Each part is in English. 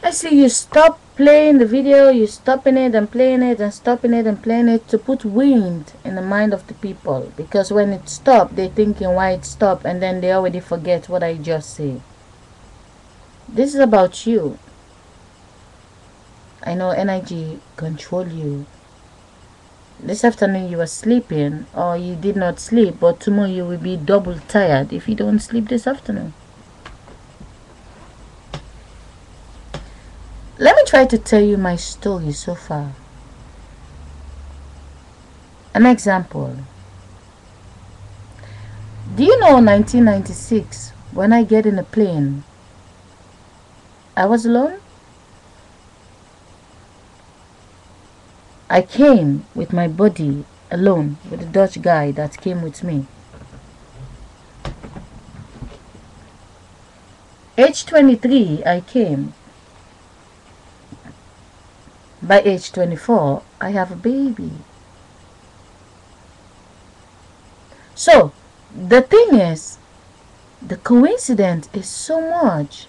I see you stop playing the video, you stopping it and playing it and stopping it and playing it to put wind in the mind of the people, because when it stopped, they thinking why it stopped, and then they already forget what I just said. This is about you. I know energy control you. This afternoon you were sleeping, or you did not sleep, but tomorrow you will be double tired if you don't sleep this afternoon. Let me try to tell you my story so far. An example. Do you know 1996, when I get in a plane, I was alone? I came with my body alone with a Dutch guy that came with me. Age 23, I came. By age 24, I have a baby. So, the thing is, the coincidence is so much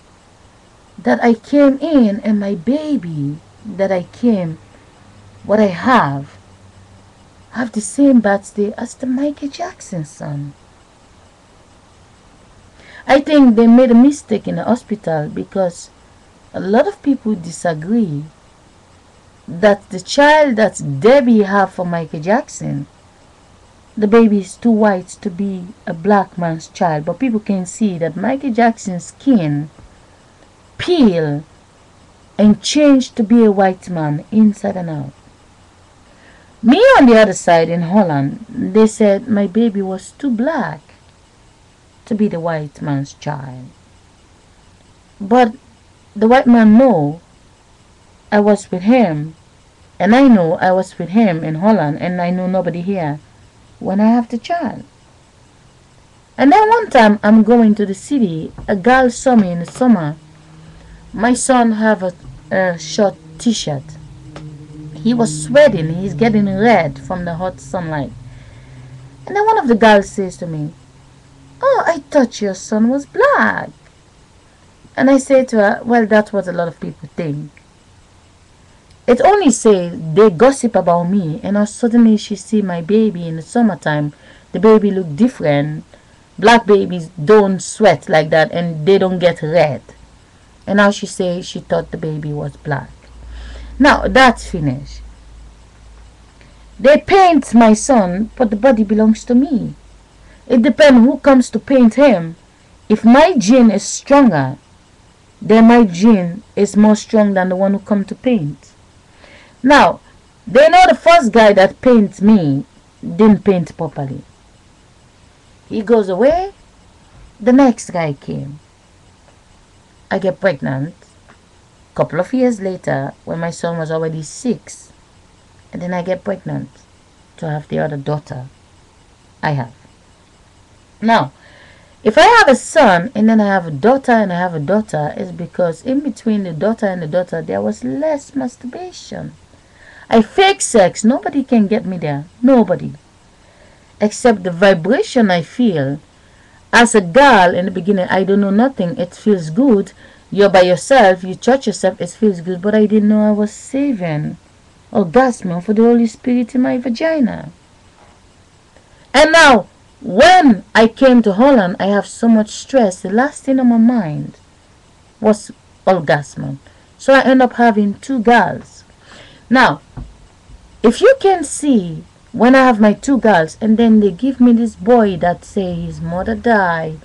that I came in and my baby that I came, what I have the same birthday as the Michael Jackson son. I think they made a mistake in the hospital because a lot of people disagree that the child that Debbie have for Michael Jackson, the baby is too white to be a black man's child, but people can see that Michael Jackson's skin peel and changed to be a white man inside and out. Me on the other side in Holland, they said my baby was too black to be the white man's child. But the white man know I was with him, and I know I was with him in Holland, and I know nobody here when I have the child. And then one time I'm going to the city, a girl saw me in the summer. My son have a short t-shirt. He was sweating, he's getting red from the hot sunlight. And then one of the girls says to me, "Oh, I thought your son was black." And I say to her, well, that's what a lot of people think. It only says they gossip about me, and now suddenly she see my baby in the summertime. The baby look different. Black babies don't sweat like that, and they don't get red. And now she say she thought the baby was black. Now that's finished. They paint my son, but the body belongs to me. It depends who comes to paint him. If my gene is stronger, then my gene is more strong than the one who come to paint. Now, they know the first guy that paints me didn't paint properly. He goes away, the next guy came. I get pregnant a couple of years later when my son was already 6. And then I get pregnant to have the other daughter I have. Now, if I have a son and then I have a daughter and I have a daughter, it's because in between the daughter and the daughter there was less masturbation. I fake sex. Nobody can get me there. Nobody. Except the vibration I feel. As a girl in the beginning, I don't know nothing. It feels good. You're by yourself. You touch yourself. It feels good. But I didn't know I was saving orgasm for the Holy Spirit in my vagina. And now, when I came to Holland, I have so much stress. The last thing on my mind was orgasm. So I end up having 2 girls. Now, if you can see, when I have my 2 girls, and then they give me this boy that say his mother died,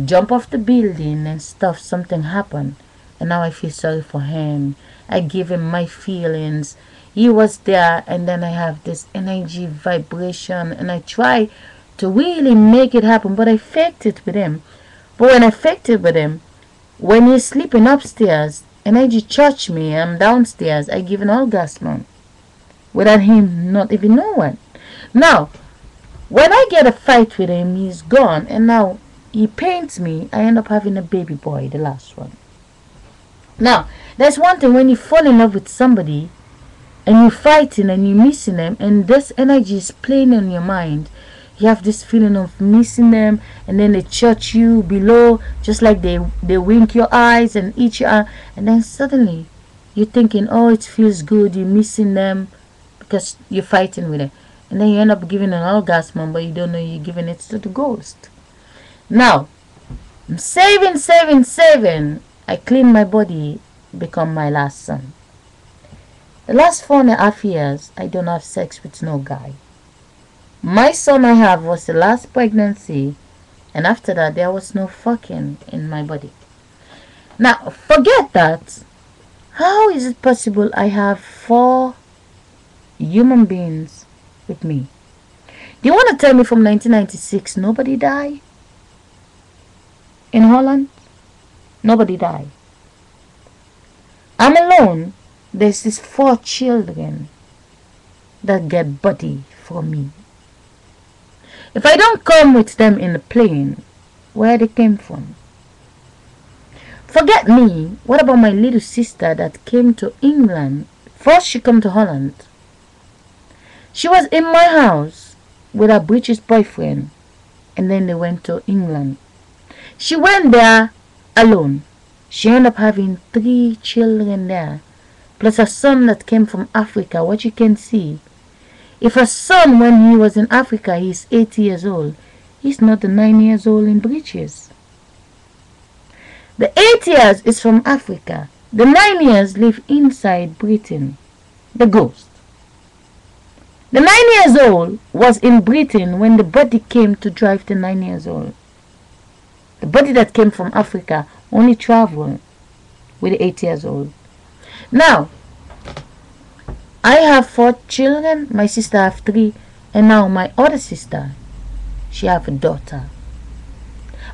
jump off the building and stuff, something happened, and now I feel sorry for him. I give him my feelings. He was there, and then I have this energy vibration, and I try to really make it happen, but I faked it with him. But when I faked it with him, when he's sleeping upstairs, energy touch me, I'm downstairs, I give an orgasm without him not even knowing. Now, when I get a fight with him, he's gone, and now he paints me. I end up having a baby boy, the last one. Now, there's one thing when you fall in love with somebody and you're fighting and you're missing them, and this energy is playing in your mind, You have this feeling of missing them, and then they touch you below, just like they wink your eyes and eat your eye, and then suddenly you're thinking, oh, it feels good, you're missing them because you're fighting with them, and then you end up giving an orgasm, but you don't know you're giving it to the ghost. Now, I'm saving. I clean my body, become my last son. The last 4.5 years, I don't have sex with no guy. My son I have was the last pregnancy, and after that there was no fucking in my body. Now, forget that. How is it possible I have 4 human beings with me? Do you want to tell me from 1996 nobody died? In Holland? Nobody died. I'm alone. There's these 4 children that get body from me. If I don't come with them in the plane, where they came from? Forget me. What about my little sister that came to England? First she came to Holland. She was in my house with her British boyfriend, and then they went to England. She went there alone. She ended up having 3 children there, plus a son that came from Africa. What you can see, if a son when he was in Africa, he's 80 years old, he's not the 9 years old in British. The 8 years is from Africa. The 9 years live inside Britain. The ghost. The 9 years old was in Britain when the body came to drive the 9 years old. The body that came from Africa only traveled with the 8 years old. Now, I have 4 children, my sister have 3, and now my other sister, she have a daughter.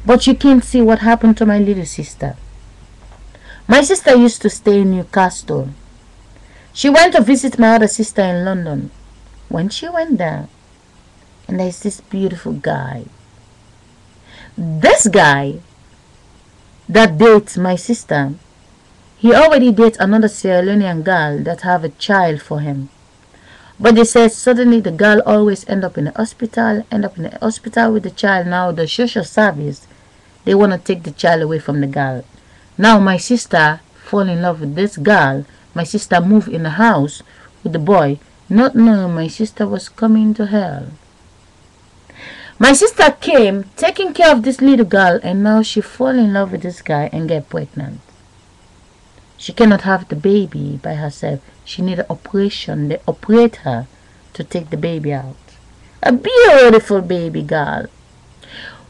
But you can't see what happened to my little sister. My sister used to stay in Newcastle. She went to visit my other sister in London. When she went there, and there's this beautiful guy. This guy that dates my sister, he already dates another Sierra Leonean girl that have a child for him. But they said suddenly the girl always end up in the hospital with the child. Now the social service, they want to take the child away from the girl. Now my sister fall in love with this girl. My sister moved in the house with the boy, not knowing my sister was coming to hell. My sister came taking care of this little girl, and now she fall in love with this guy and get pregnant. She cannot have the baby by herself. She need an operation. They operate her to take the baby out. A beautiful baby girl.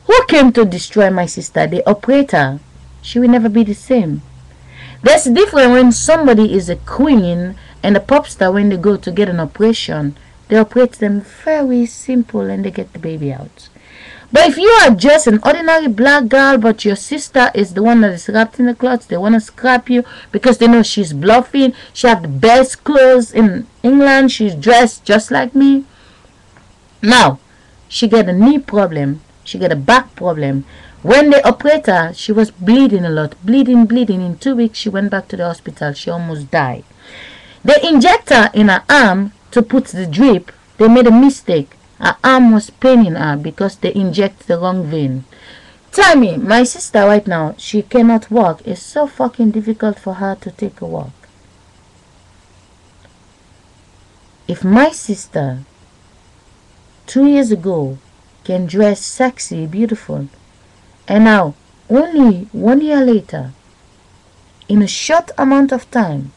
Who came to destroy my sister? The operator. She will never be the same. There's a difference when somebody is a queen and a pop star. When they go to get an operation, they operate them very simple and they get the baby out. But if you are just an ordinary black girl, but your sister is the one that is wrapped in the cloth, they want to scrap you because they know she's bluffing. She have the best clothes in England. She's dressed just like me. Now, she get a knee problem. She get a back problem. When they operate her, she was bleeding a lot. Bleeding. In 2 weeks, she went back to the hospital. She almost died. They inject her in her arm to put the drip. They made a mistake. Her arm was paining her because they inject the wrong vein. Tell me, my sister right now, she cannot walk. It's so fucking difficult for her to take a walk. If my sister 2 years ago can dress sexy, beautiful, and now only 1 year later, in a short amount of time,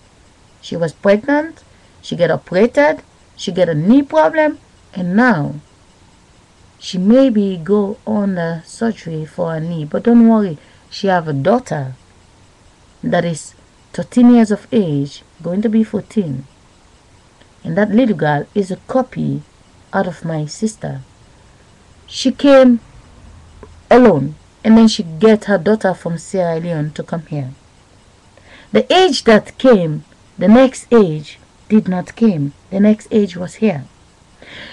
she was pregnant, she get operated, she get a knee problem, and now she maybe go on the surgery for her knee. But don't worry, she have a daughter that is 13 years of age, going to be 14. And that little girl is a copy out of my sister. She came alone, and then she get her daughter from Sierra Leone to come here. The age that came, the next age did not came. The next age was here.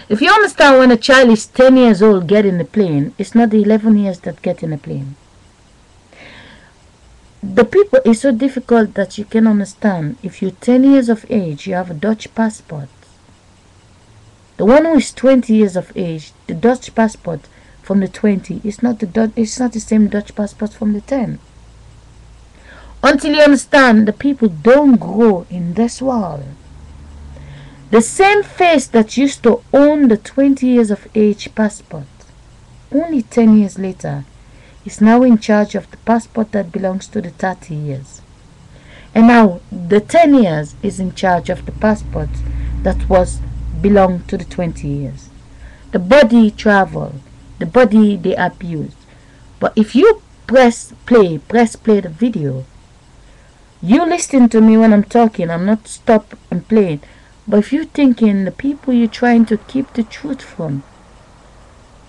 If you understand, when a child is 10 years old get in the plane, it's not the 11 years that get in the plane. The people is so difficult that you can understand. If you're 10 years of age, you have a Dutch passport. The one who is 20 years of age, the Dutch passport from the 20 is not it's not the same Dutch passport from the 10. Until you understand, the people don't grow in this world. The same face that used to own the 20 years of age passport, only 10 years later, is now in charge of the passport that belongs to the 30 years. And now the 10 years is in charge of the passport that belonged to the 20 years. The body travel, the body they abuse. But if you press play the video, you listen to me when I'm talking. I'm not stop and playing. But if you're thinking the people you're trying to keep the truth from,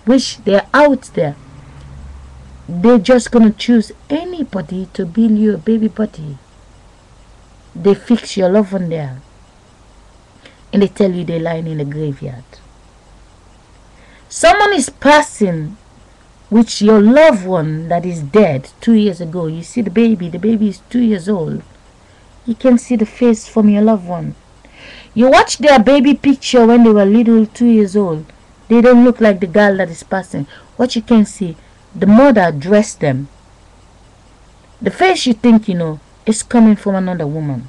which they're out there, they're just gonna choose anybody to build you a baby body. They fix your loved one there, and they tell you they're lying in the graveyard. Someone is passing with your loved one that is dead 2 years ago. You see the baby is 2 years old. You can see the face from your loved one. You watch their baby picture when they were little, 2 years old. They don't look like the girl that is passing. What you can see, the mother dressed them. The face you think you know is coming from another woman.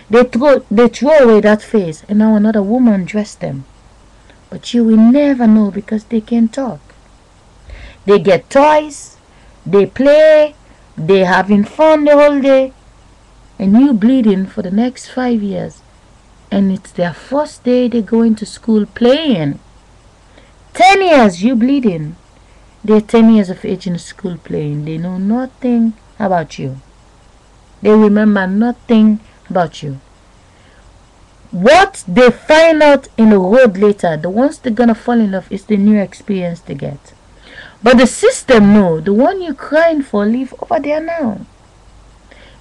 They throw away that face, and now another woman dressed them. But you will never know because they can talk. They get toys, they play, they having fun the whole day, and you bleeding for the next 5 years. And it's their first day they go into school playing. 10 years you bleeding. They're 10 years of age in school playing. They know nothing about you. They remember nothing about you. What they find out in the road later, the ones they're gonna fall in love, is the new experience they get. But the system know the one you're crying for live over there now.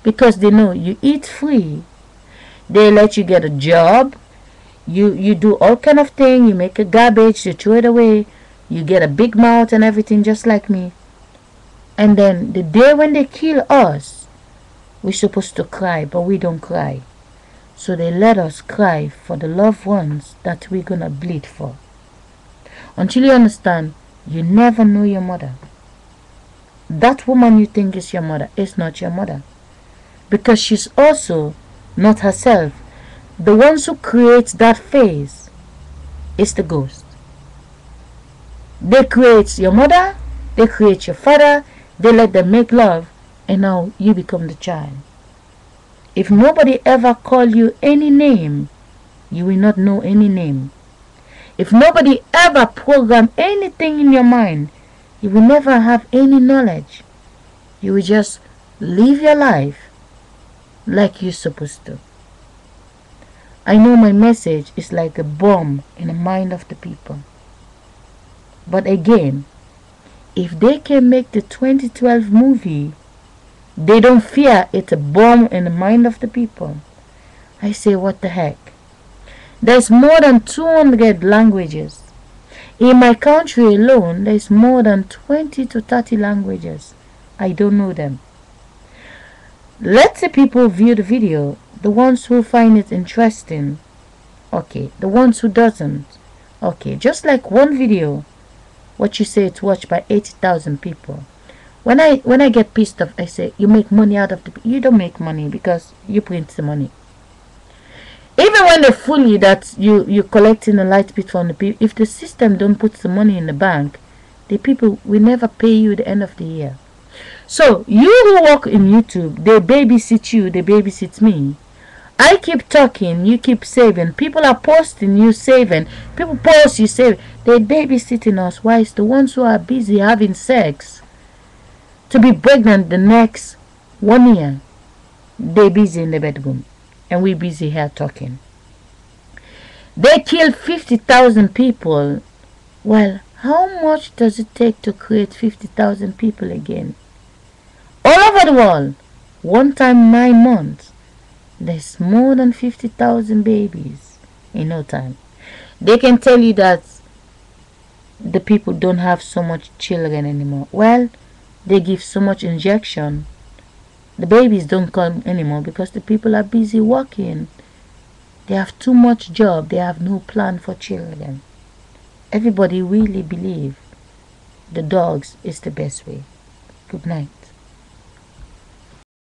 Because they know you eat free. They let you get a job. You do all kind of thing. You make a garbage, you throw it away. You get a big mouth and everything just like me. And then the day when they kill us, we're supposed to cry, but we don't cry. So they let us cry for the loved ones that we're gonna bleed for. Until you understand, you never know your mother. That woman you think is your mother is not your mother. Because she's also not herself. The ones who create that face is the ghost. They create your mother, they create your father, they let them make love, and now you become the child. If nobody ever call you any name, you will not know any name. If nobody ever program anything in your mind, you will never have any knowledge. You will just live your life like you're supposed to. I know my message is like a bomb in the mind of the people. But again, if they can make the 2012 movie, they don't fear it's a bomb in the mind of the people. I say, what the heck? There's more than 200 languages. In my country alone, there's more than 20 to 30 languages. I don't know them. Let the people view the video. The ones who find it interesting, okay. The ones who doesn't, okay. Just like one video, what you say it's watched by 80,000 people. When I get pissed off, I say, you make money out of the... You don't make money because you print the money. Even when they fool you that you're collecting a light bit from the people, if the system don't put the money in the bank, the people will never pay you at the end of the year. So you who work in YouTube, they babysit you, they babysit me. I keep talking, you keep saving. People are posting, you saving. People post, you save. They're babysitting us. Why? It's the ones who are busy having sex to be pregnant the next 1 year. They're busy in the bedroom, and we're busy here talking. They killed 50,000 people. Well, how much does it take to create 50,000 people again? All over the world, one time 9 months. There's more than 50,000 babies in no time. They can tell you that the people don't have so much children anymore. Well, they give so much injection. The babies don't come anymore because the people are busy working. They have too much job. They have no plan for children. everybody really believe the dogs is the best way. Good night.